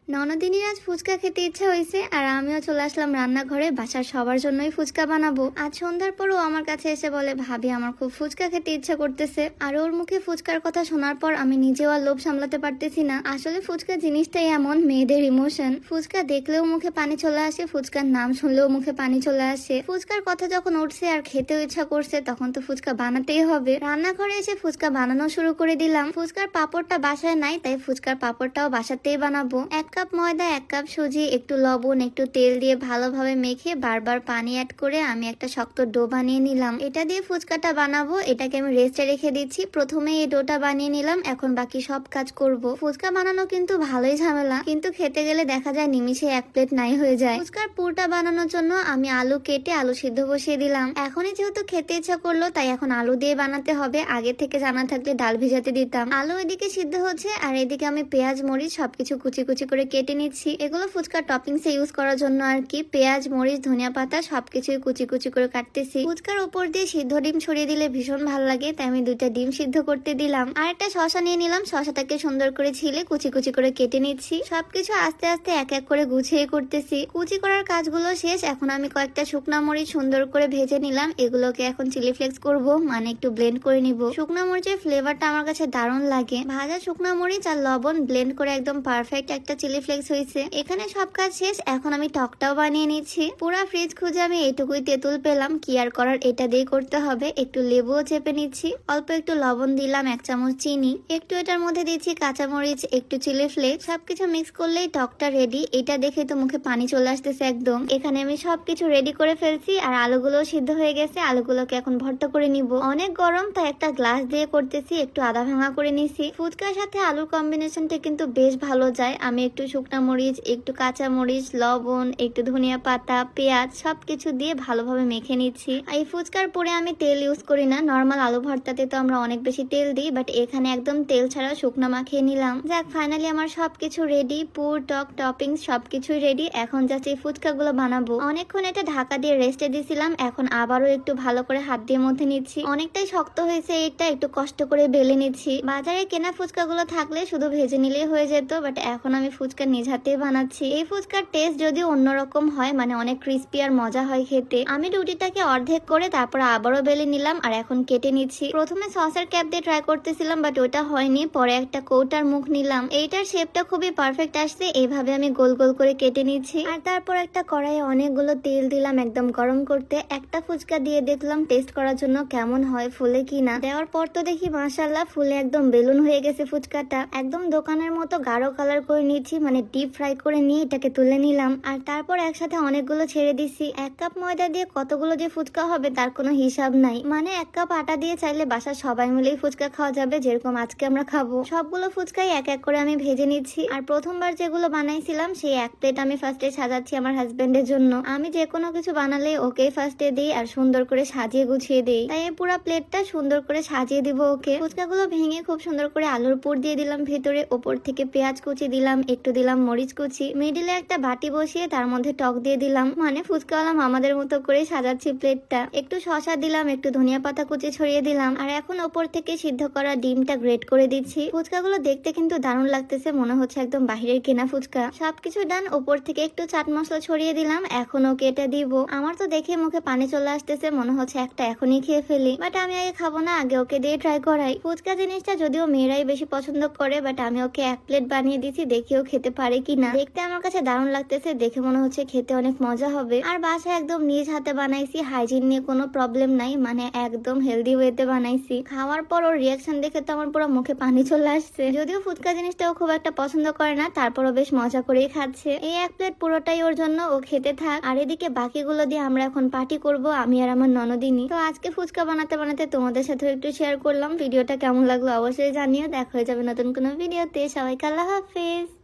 ননদিনীর আজ ফুচকা খেতে ইচ্ছা হয়েছে আর আমিও চলে আসলাম রান্নাঘরে। বাসার সবার জন্যই ফুচকা বানাবো। আজ সন্ধ্যার পরও আমার কাছে এসে বলে, ভাবি আমার খুব ফুচকা খেতে ইচ্ছা করতেছে। আর ওর মুখে ফুচকার কথা শোনার পর আমি নিজেও আর লোভ সামলাতে পারতেছি না। আসলে ফুচকা জিনিসটাই এমন, মেয়েদের ইমোশন। ফুচকা দেখলেও মুখে পানি চলে আসে, ফুচকার নাম শুনলেও মুখে পানি চলে আসে। ফুচকার কথা যখন উঠছে আর খেতেও ইচ্ছা করছে, তখন তো ফুচকা বানাতেই হবে। রান্নাঘরে এসে ফুচকা বানানো শুরু করে দিলাম। ফুচকার পাপড়টা বাসায় নাই, তাই ফুচকার পাপড়টাও বাসাতেই বানাবো। 1 কাপ ময়দা, 1 কাপ সুজি, একটু লবণ, একটু তেল দিয়ে ভালোভাবে মেখে বারবার পানি অ্যাড করে আমি একটা শক্ত ডো বানিয়ে নিলাম। এটা দিয়ে ফুচকাটা বানাবো। এটাকে আমি রেস্টে রেখে দিচ্ছি। প্রথমে এই ডোটা বানিয়ে নিলাম, এখন বাকি সব কাজ করব। ফুচকা বানানো কিন্তু ভালোই ঝামেলা, কিন্তু খেতে গেলে দেখা যায় নিমিষে 1 প্লেট নাই হয়ে যায়। ফুচকার পুরটা বানানোর জন্য আমি আলু কেটে আলু সিদ্ধ বসিয়ে দিলাম। এখনই যেহেতু খেতে ইচ্ছা করলো, তাই এখন আলু দিয়ে বানাতে হবে। আগে থেকে জানা থাকলে ডাল ভিজাতে দিতাম। আলু এদিকে সিদ্ধ হচ্ছে আর এদিকে আমি পেঁয়াজ মরিচ সবকিছু কুচি কুচি করে কেটে নিচ্ছি। এগুলো ফুচকার টপিংসে ইউজ করার জন্য আর কি। পেঁয়াজ, মরিচ, ধনিয়া পাতা সবকিছুই কুচি কুচি করে কাটতেছি। ফুচকার উপর দিয়ে সিদ্ধ ডিম ছড়িয়ে দিলে ভীষণ ভালো লাগে, তাই আমি 2টা ডিম সিদ্ধ করতে দিলাম। আর একটা শসা নিয়ে নিলাম, শসাটাকে সুন্দর করে ছিলে কুচি কুচি করে কেটে নিচ্ছি। সবকিছু আস্তে আস্তে এক এক করে গুছিয়ে করতেছি। কুচি করার কাজগুলো শেষ। এখন আমি কয়েকটা শুকনা মরিচ সুন্দর করে ভেজে নিলাম। এগুলোকে এখন চিলি ফ্লেক্স করবো, মানে একটু ব্লেন্ড করে নিব। শুকনা মরিচের ফ্লেভারটা আমার কাছে দারুণ লাগে। ভাজা শুকনা মরিচ আর লবণ ব্লেন্ড করে একদম পারফেক্ট একটা চিলি ফ্লেক্স হয়েছে। এখানে সব কাজ শেষ। এখন আমি টকটাও বানিয়ে নিচ্ছি। পুরা ফ্রিজ খুঁজে আমি এইটুকুই তেঁতুল পেলাম। কি আর করার, এটা দিয়ে করতে হবে। একটু লেবুও চেপে নিচ্ছি। অল্প একটু লবণ দিলাম, 1 চামচ চিনি, একটু এটার মধ্যে দিচ্ছি কাঁচামরিচ, একটু চিলি ফ্লেক্স। সবকিছু মিক্স করলেই টকটা রেডি। এটা দেখে তো মুখে পানি চলে আসতেছে একদম। এখানে আমি সবকিছু রেডি করে ফেলছি আর আলুগুলো সিদ্ধ হয়ে গেছে। আলুগুলোকে এখন ভর্তা করে নিব। অনেক গরম, তাই একটা গ্লাস দিয়ে করতেছি। একটু আদা ভাঙা করে নিছি। ফুচকার সাথে আলুর কম্বিনেশনটা কিন্তু বেশ ভালো যায়। আমি একটু শুকনা মরিচ, একটু কাঁচা মরিচ, লবণ, একটু ধনিয়া পাতা, পেঁয়াজ সবকিছু দিয়ে ভালোভাবে মেখে নিচ্ছি। এই ফুচকার পরে আমি তেল ইউজ করি না। নর্মাল আলু ভর্তাতে তো আমরা অনেক বেশি তেল দিই, বাট এখানে একদম তেল ছাড়া শুকনা মাখিয়ে নিলাম। যাক, ফাইনালি আমার সবকিছু রেডি। পুর, টক, টপিংস সবকিছুই রেডি। এখন জাস্ট এই ফুচকাগুলো বানাবো। অনেকক্ষণ এটা ঢাকা দিয়ে রেস্টে দিছিলাম। এখন আবারও একটু ভালো করে হাত দিয়ে মধ্যে নিচ্ছি। অনেকটাই শক্ত হয়েছে, এটা একটু কষ্ট করে বেলে নিচ্ছি। বাজারে কেনা ফুচকাগুলো থাকলে শুধু ভেজে নিলেই হয়ে যেত, বাট এখন আমি ফুচকা নিজ হাতেই বানাচ্ছি। এই ফুচকার টেস্ট যদিও অন্যরকম হয়, মানে অনেক ক্রিস্পি আর মজা হয় খেতে। আমি রুটিটাকে অর্ধেক করে তারপর আবারও বেলে নিলাম আর এখন কেটে নিচ্ছি। প্রথমে সসের ক্যাপ দিয়ে ট্রাই করতেছিলাম, বাট ওটা হয়নি। পরে একটা কৌটার মুখ নিলাম। এইটার শেপটা খুবই পারফেক্ট আসছে। এইভাবে আমি গোল গোল করে কেটে নিচ্ছি। আর তারপর একটা কড়াইয়ে অনেকগুলো তেল দিলাম একদম গরম করতে। একটা ফুচকা দিয়ে দেখলাম টেস্ট করার জন্য কেমন হয়, ফুলে কিনা। দেওয়ার পর তো দেখি মাশাআল্লাহ ফুলে একদম বেলুন হয়ে গেছে ফুচকাটা। একদম দোকানের মতো গাঢ় কালার করে নিচ্ছি, মানে ডিপ ফ্রাই করে নিয়ে এটাকে তুলে নিলাম। আর তারপর একসাথে অনেকগুলো ছেড়ে দিছি। 1 কাপ ময়দা দিয়ে কতগুলো যে ফুচকা হবে তার কোনো হিসাব নাই। মানে 1 কাপ আটা দিয়ে চাইলে বাসার সবাই মিলেই ফুচকা খাওয়া যাবে, যেরকম আজকে আমরা খাবো। সবগুলো ফুচকাই এক এক করে আমি ভেজে নিচ্ছি। আর প্রথমবার যেগুলো বানাইছিলাম সেই 1 প্লেট আমি ফার্স্টে সাজাচ্ছি আমার হাজবেন্ডের জন্য। আমি যে কোনো কিছু বানালে ওকে ফার্স্টে দিই আর সুন্দর করে সাজিয়ে গুছিয়ে দিই, তাই এই পুরো প্লেটটা সুন্দর করে সাজিয়ে দিব ওকে। ফুচকাগুলো ভেঙে খুব সুন্দর করে আলুর পুর দিয়ে দিলাম ভেতরে। ওপর থেকে পেঁয়াজ কুচি দিলাম, একটু দিলাম মরিচ কুচি। মিডিলে একটা বাটি বসিয়ে তার মধ্যে টক দিয়ে দিলাম। মানে ফুচকাওয়ালা মামাদের মতো করে সাজাচ্ছি প্লেটটা। একটু শসা দিলাম, একটু ধনিয়া পাতা কুচি ছড়িয়ে দিলাম। আর এখন ওপর থেকে সিদ্ধ করা ডিমটা গ্রেট করে দিচ্ছি। ফুচকাগুলো দেখতে কিন্তু দারুণ লাগতেছে, মনে হচ্ছে একদম বাহিরের কেনা ফুচকা। সবকিছু ডান। ওপর থেকে একটু চাট মশলা ছড়িয়ে দিলাম। এখন ওকে এটা দিব। আমার তো দেখে মুখে পানি চলে আসতেছে, মনে হচ্ছে একটা এখনই খেয়ে ফেলি, বাট আমি আগে খাবো না, আগে ওকে দিয়ে ট্রাই করাই। ফুচকা জিনিসটা যদিও মেয়েরাই বেশি পছন্দ করে, বাট আমি ওকে 1 প্লেট বানিয়ে দিচ্ছি, দেখিও খেতে পারে কিনা। দেখতে আমার কাছে দারুণ লাগতেছে, দেখে মনে হচ্ছে খেতে অনেক মজা হবে। আর বাসায় একদম নিজ হাতে বানাইছি, হাইজিন নিয়ে কোনো প্রবলেম নাই, মানে একদম হেলদি ওয়েতে বানাইছি। খাওয়ার পর ওর রিয়াকশন দেখে তো আমার পুরো মুখে পানি চলে আসছে। যদিও ফুচকা জিনিসটাও খুব একটা পছন্দ করে না, তারপরও বেশ মজা করেই খাচ্ছে। এই 1 প্লেট পুরোটাই ওর জন্য, ও খেতে থাক। আর এদিকে বাকিগুলো দিয়ে আমরা এখন পার্টি করব, আমি আর আমার ননদিনী। তো আজকে ফুচকা বানাতে বানাতে তোমাদের সাথে একটু শেয়ার করলাম। ভিডিওটা কেমন লাগলো অবশ্যই জানিও। দেখা হয়ে যাবে নতুন কোনো ভিডিওতে। সবাইকে আল্লাহ হাফেজ।